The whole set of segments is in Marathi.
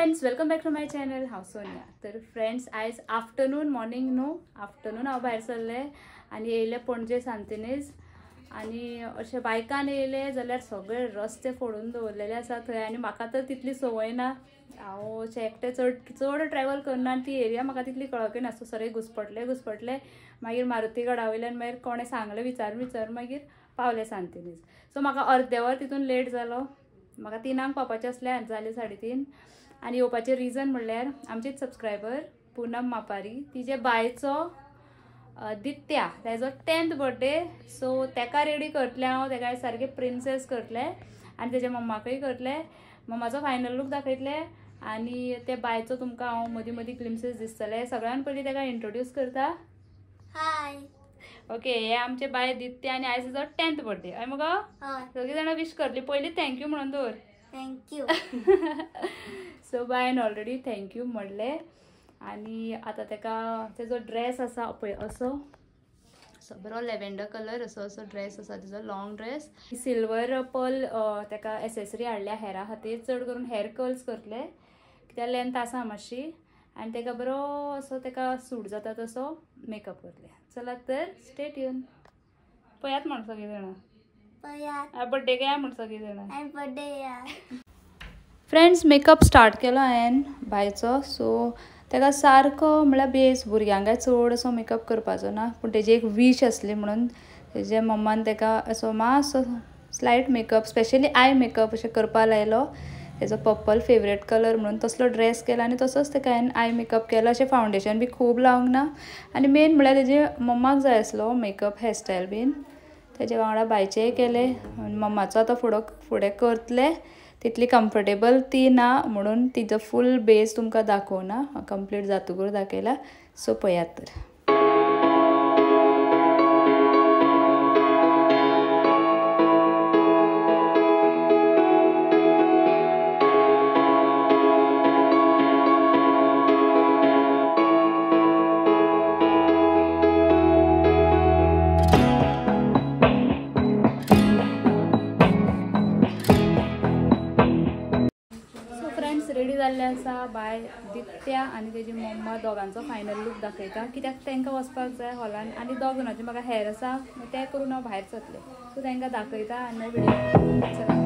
Friends, welcome back to my channel. हांव सोनिया. तर फ्रेंड्स, आयज आफ्टरनून मॉर्निंग न्हू, आफ्टरनून हांव भायर सरलें आनी येयलें पणजे सांतिनेज. आनी अशें बायकान येयलें जाल्यार सगळे रस्ते फोडून दवरलेले आसा थंय. आनी म्हाका तर तितली संवय ना, हांव अशें एकटें चड ट्रॅवल करना आनी ती एरिया म्हाका तितली कळकय ना. सो सगळे घुसपटले. मागीर मारुती गडा वयल्यान मागीर कोणें सांगलें विचार मागीर पावलें सांतिनेज. सो म्हाका अर्दे वर तितून लेट जालो. म्हाका 3 पावपाचें आसलें आनी जालें 3:30. आनी येवपाचें रिजन म्हणल्यार आमचीच सबस्क्रायबर पूनम मापारी, तिजे बायचो दित्या, तेजो 10th बर्थडे. सो तेका रेडी करतलें हांव. तेका सारकें प्रिन्सेस करतलें आनी तेज्या मम्माकय करतलें. मम्माचो फायनल लूक दाखयतलें आनी ते बायचो तुमकां हांव मदीं ग्लिम्सेस दिसतले. सगळ्यान पयलीं तेका इंट्रोड्यूस करता. हाय. ओके, हे आमचे बाय दित्या आनी आयज तिजो 10th बर्थडे. हय मगो, सगळीं जाणां विश करतली. पयलीं थँक्यू म्हणून दवर. Thank you. So Bayern already thank you म्हणलें. आनी आतां तेका तेजो ड्रेस आसा पळय असो बरो लॅव्हेंडर कलर असो ड्रेस आसा तिजो, लॉंग ड्रेस. सिल्वर पर्ल तेका एसेसरी हाडल्या हेरा खातीर. चड करून हेअर कर्ल्स करतले कित्याक लेंथ आसा मातशी. आनी तेका बरो असो तेका सूट जाता तसो मेकअप करतले. चलात तर स्टे ट्यून. पळयात म्हण सगळीं जाणां. बर्थडे या म्हण सगळीं जाणां. बर्थडे या. फ्रेंड्स, मेकअप स्टार्ट केलो हांवें बायचो. सो तेका सारको म्हळ्यार बेस, भुरग्यांक चड असो मेकअप करपाचो ना, पूण तेजी एक वीश आसली म्हणून तेजे मम्मान तेका असो मातसो स्लायट मेकअप, स्पेशली आय मेकअप अशें करपा लायलो. तेजो पर्पल फेवरेट कलर म्हणून तसलो ड्रेस केला आनी तसोच तेका हांवें आय मेकअप केलो. अशें फावंडेशन बी खूब लावंक ना. आनी मेन म्हळ्यार तेजे मम्माक जाय आसलो मेकअप हेअरस्टायल बीन. तेजे वांगडा बायचेय केले. मम्माचो आतां फुडें करतले. तितली कम्फर्टेबल ती ना म्हणून तिजो फूल बेस तुमकां दाखोवना, कंप्लीट जातकूर दाखयला. सो पळयात तर. रेडी जाल्ले आसा बाय दित्या आनी तेजी मम्मा. दोगांचो फायनल लूक दाखयता कित्याक तांकां वचपाक जाय हॉलान. आनी दोग जाणांचे म्हाका हेर आसा, ते करून हांव भायर सरतलें. सो तांकां दाखयता आनी व्हिडियो.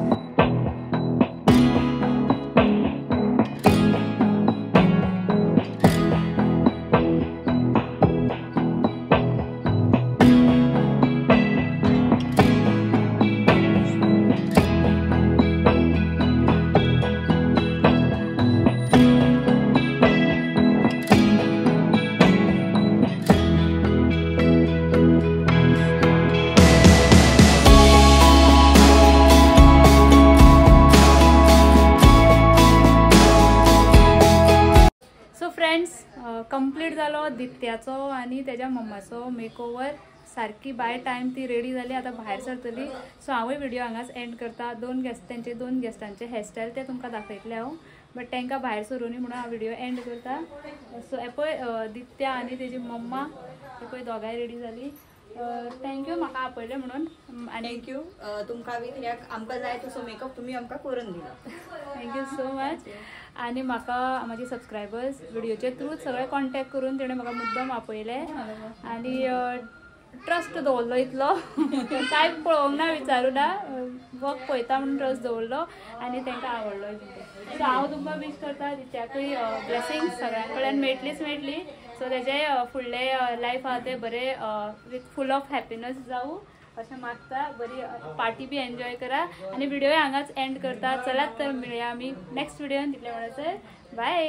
कंप्लीट जालो दित्याचो आनी तेज्या मम्माचो मेकओवर. सारकी बाय टायम ती रेडी जाली, आतां भायर सरतली. सो हांवूय व्हिडिओ हांगाच एंड करता. तेंचे दोन गेस्टांचे हेअरस्टायल ते तुमकां दाखयतले हांव, बट तांकां भायर सरूनी म्हणून हांव व्हिडिओ एंड करता. सो हे पळय दित्या आनी तेजी मम्मा, हे पळय दोगांय रेडी जाली. थँक्यू म्हाका आपयलें म्हणून. आनी थँक्यू तुमकां बी, कित्याक आमकां जाय तसो मेकअप तुमी आमकां करून दिलो. Thank you so much. आनी म्हाका म्हाजे सबस्क्रायबर्स व्हिडिओचे थ्रूच सगळे कॉन्टॅक्ट करून तेणें म्हाका मुद्दम आपयलें आनी ट्रस्ट दवरलो इतलो. कांय पळोवंक ना, विचारूं ना, वर्क पळयता म्हणून ट्रस्ट दवरलो आनी तांकां आवडलो. सो हांव तुमकां विश करता दित्याकूय ब्लेसिंग्स सगळ्यां कडल्यान मेळटली. सो तेजे फुडलें लायफ आहा तें बरें विथ फूल ऑफ हॅपिनस जावं अशें मागता. बरी पार्टी बी एन्जॉय करा. आनी व्हिडिओ हांगाच एंड करता. चलात तर मेळया आमी नेक्स्ट व्हिडिओन. तितले म्हणसर बाय.